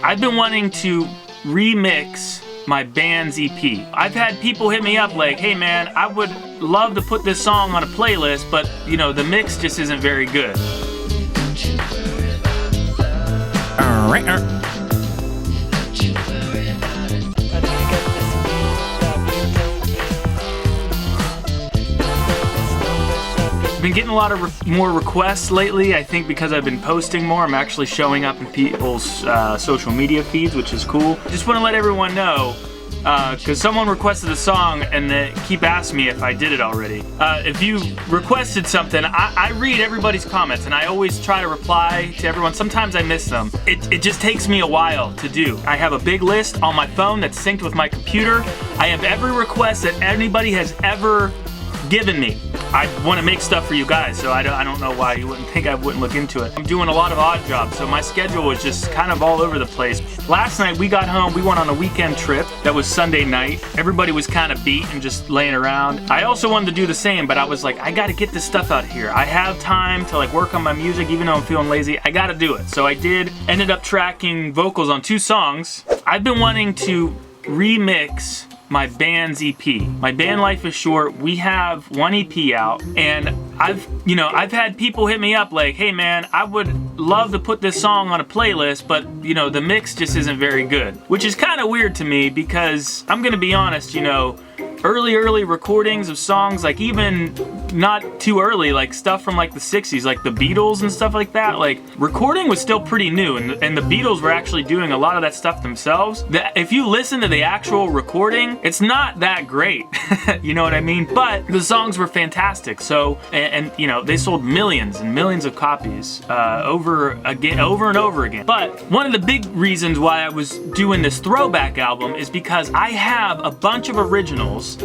I've been wanting to remix my band's EP. I've had people hit me up like, hey man, I would love to put this song on a playlist, but you know, the mix just isn't very good. I've been getting a lot of more requests lately. I think because I've been posting more, I'm actually showing up in people's social media feeds, which is cool. Just want to let everyone know, because someone requested a song and they keep asking me if I did it already. If you requested something, I read everybody's comments and I always try to reply to everyone. Sometimes I miss them. It just takes me a while to do. I have a big list on my phone that's synced with my computer. I have every request that anybody has ever given me. I want to make stuff for you guys, so I don't know why you wouldn't think I wouldn't look into it. I'm doing a lot of odd jobs, so my schedule was just kind of all over the place. Last night we got home, we went on a weekend trip. That was Sunday night. Everybody was kind of beat and just laying around. I also wanted to do the same, but I was like, I gotta get this stuff out here. I have time to like work on my music, even though I'm feeling lazy. I gotta do it. So I did. Ended up tracking vocals on 2 songs. I've been wanting to remix my band's EP. My band Life is Short, we have 1 EP out, and I've had people hit me up like, hey man, I would love to put this song on a playlist, but you know, the mix just isn't very good. Which is kind of weird to me because I'm gonna be honest, you know, early recordings of songs, like even not too early, like stuff from like the 60s, like the Beatles and stuff like that, like recording was still pretty new, and the Beatles were actually doing a lot of that stuff themselves. If you listen to the actual recording, it's not that great. You know what I mean? But the songs were fantastic. So, and you know, they sold millions and millions of copies over and over again. But one of the big reasons why I was doing this throwback album is because I have a bunch of originals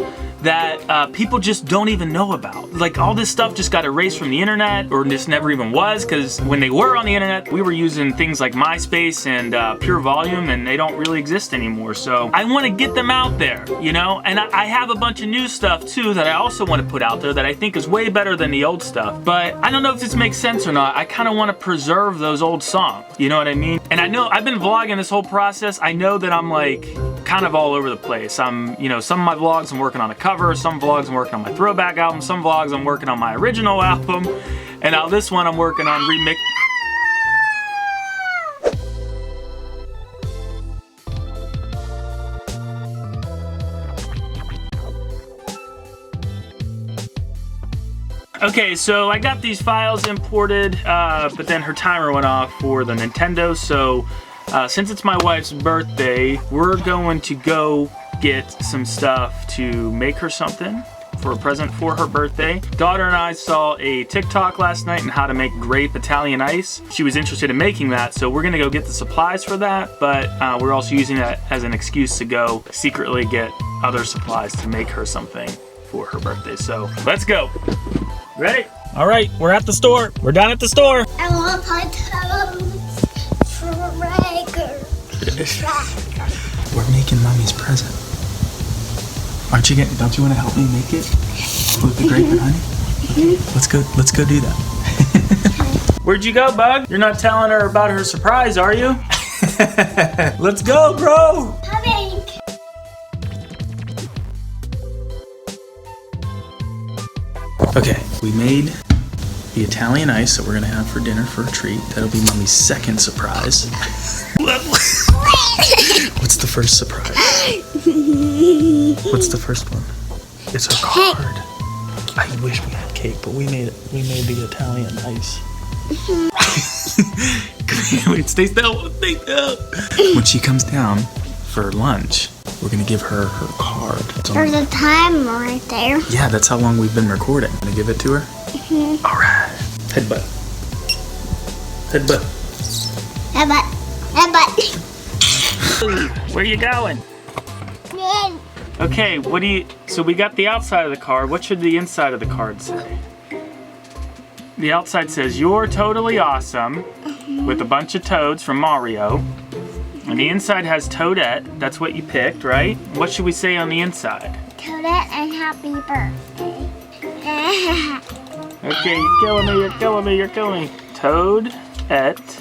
that people just don't even know about. Like all this stuff just got erased from the internet, or just never even was, because when they were on the internet, we were using things like MySpace and Pure Volume, and they don't really exist anymore. So I want to get them out there, you know? And I have a bunch of new stuff too that I also want to put out there that I think is way better than the old stuff. But I don't know if this makes sense or not. I kind of want to preserve those old songs, you know what I mean? And I know I've been vlogging this whole process. I know that I'm like kind of all over the place. You know, some of my vlogs I'm working on a cover, some vlogs I'm working on my throwback album, some vlogs I'm working on my original album, and now this one I'm working on remix. Okay, so I got these files imported, but then her timer went off for the Nintendo, so since it's my wife's birthday, we're going to go get some stuff to make her something for a present for her birthday. Daughter and I saw a TikTok last night on how to make grape Italian ice. She was interested in making that, so we're gonna go get the supplies for that, but we're also using that as an excuse to go secretly get other supplies to make her something for her birthday. So let's go. Ready? All right, we're at the store. We're down at the store. I want my toes for a record. We're making Mommy's present. Don't you want to help me make it with the grape and honey? Okay, let's go do that. Where'd you go, Bug? You're not telling her about her surprise, are you? Let's go, bro. Coming. Okay, we made the Italian ice that we're gonna have for dinner for a treat. That'll be Mommy's second surprise. What's the first surprise? What's the first one? It's a card. I wish we had cake, but we made the Italian ice. Wait, stay still. When she comes down for lunch, we're gonna give her her card. There's a timer right there. Yeah, that's how long we've been recording. Gonna give it to her? Mm-hmm. All right. Headbutt. Where you going? Okay, so we got the outside of the card. What should the inside of the card say? The outside says, "You're totally awesome," with a bunch of toads from Mario. And the inside has Toadette. That's what you picked, right? What should we say on the inside? Toadette and happy birthday. Okay, you're killing me. Toadette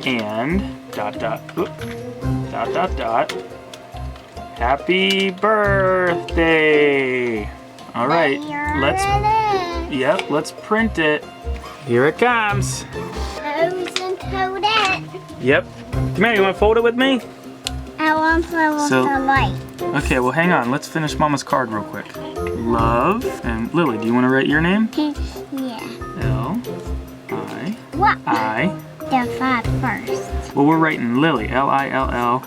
and dot dot, oop, dot dot dot. Happy birthday. All right, let's print it. Here it comes. Toads and Toadette. Yep. Come here, you want to fold it with me? I want to with the light. Okay, well hang on. Let's finish Mama's card real quick. Love, and Lily, do you want to write your name? Yeah. L-I. What? I. The 5 first. Well, we're writing Lily, L-I-L-L-I,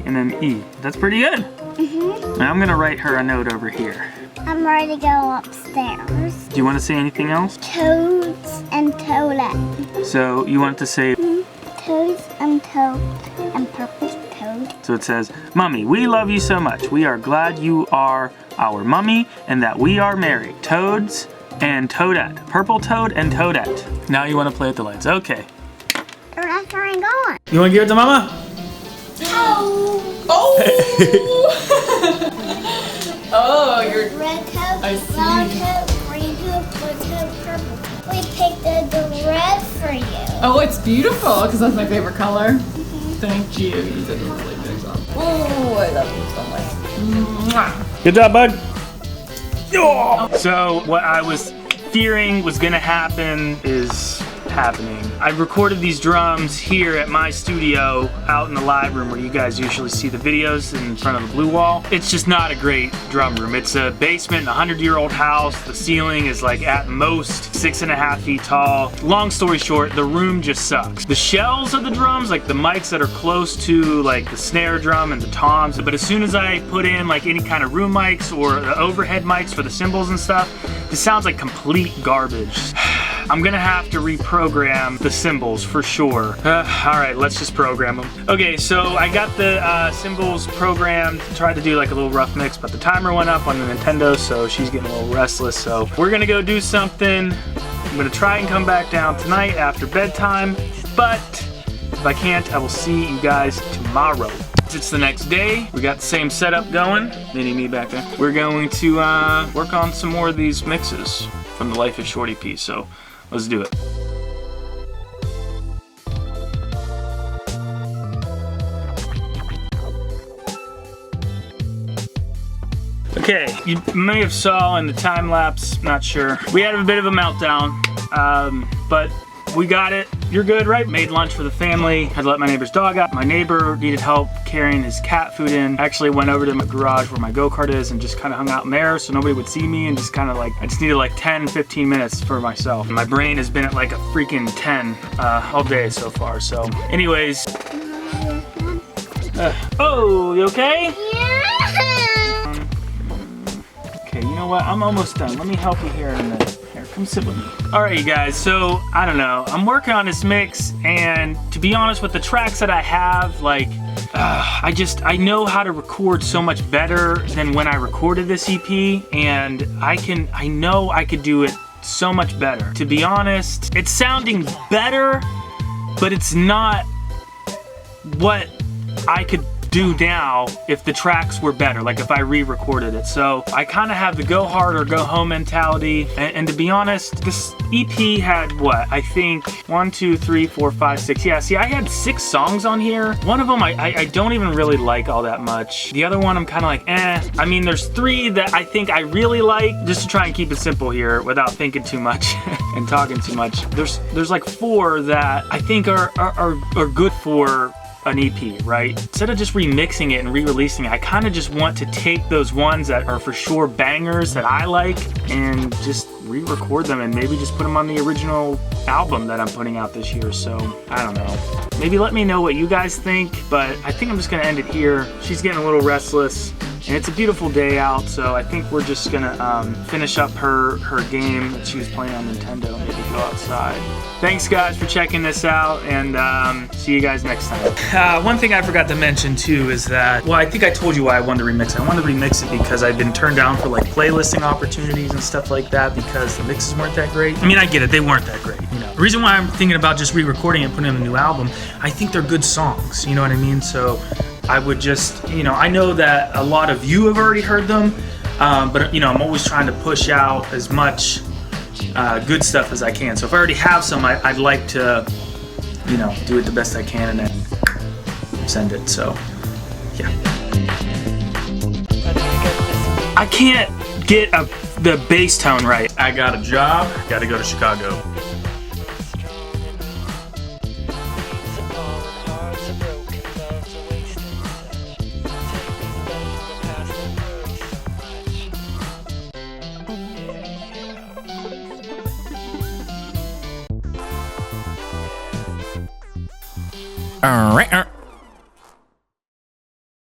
and then E. That's pretty good. And I'm gonna write her a note over here. I'm ready to go upstairs. Do you want to say anything else? Toads and Toadette. So you want to say, Toads and Toad and purple toad. so it says, Mommy, we love you so much. We are glad you are our mommy and that we are married. Toads and Toadette. Purple toad and Toadette. Now you want to play with the lights. Okay. That's where I'm going. You want to give it to Mama? Oh. Oh! Oh, you're... Red toad, I see. brown toad, green toad, blue toad, purple. We picked the red for you. Oh, it's beautiful because that's my favorite color. Thank you. You did a really good job. Oh, I love you so much. Mwah. Good job, bud. So what I was fearing was gonna happen is happening. I recorded these drums here at my studio out in the live room where you guys usually see the videos in front of the blue wall. It's just not a great drum room. It's a basement in a 100-year-old house. The ceiling is like at most 6.5 feet tall. Long story short, the room just sucks. The shells of the drums, like the mics that are close to like the snare drum and the toms, but as soon as I put in like any kind of room mics or the overhead mics for the cymbals and stuff, this sounds like complete garbage. I'm gonna have to reprogram the cymbals for sure. All right, let's just program them. Okay, so I got the cymbals programmed, tried to do like a little rough mix, but the timer went up on the Nintendo, so she's getting a little restless. So we're gonna go do something. I'm gonna try and come back down tonight after bedtime, but if I can't, I will see you guys tomorrow. It's the next day. We got the same setup going. Me back there. We're going to work on some more of these mixes from the Life of Shorty piece, so let's do it. Okay, you may have saw in the time lapse, not sure. We had a bit of a meltdown, but we got it. You're good, right? Made lunch for the family. Had to let my neighbor's dog out. My neighbor needed help carrying his cat food in. I actually went over to my garage where my go-kart is and just kind of hung out in there so nobody would see me and just kind of like, I just needed like 10, 15 minutes for myself. My brain has been at like a freaking 10 all day so far. So anyways. Oh, you okay? Yeah. Okay, you know what? I'm almost done. Let me help you here in a minute. Here, come sit with me. All right, you guys, so I don't know. I'm working on this mix, and to be honest, with the tracks that I have, like, I know how to record so much better than when I recorded this EP, and I know I could do it so much better. To be honest, it's sounding better, but it's not what I could do now if the tracks were better, like if I re-recorded it. So I kind of have the go hard or go home mentality, and to be honest, this EP had what, I think 1, 2, 3, 4, 5, 6. Yeah, see, I had 6 songs on here. One of them I don't even really like all that much. The other one I'm kind of like I mean, there's 3 that I think I really like, just to try and keep it simple here without thinking too much and talking too much. There's like 4 that I think are good for an EP, right? Instead of just remixing it and re-releasing it, I kind of just want to take those ones that are for sure bangers that I like and just re-record them and maybe just put them on the original album that I'm putting out this year. So I don't know. Maybe let me know what you guys think, but I think I'm just gonna end it here. She's getting a little restless. And it's a beautiful day out, so I think we're just gonna finish up her game that she was playing on Nintendo, maybe go outside. Thanks guys for checking this out, and see you guys next time. One thing I forgot to mention too is that, well, I think I told you why I wanted to remix it. I wanted to remix it because I've been turned down for like playlisting opportunities and stuff like that because the mixes weren't that great. I mean, I get it, they weren't that great, you know. The reason why I'm thinking about just re-recording and putting in a new album, I think they're good songs, you know what I mean? So I would just, you know, I know that a lot of you have already heard them, but you know, I'm always trying to push out as much good stuff as I can. So if I already have some, I'd like to you know, do it the best I can and then send it. So, yeah. I can't get the bass tone right. I got a job, gotta go to Chicago. All right.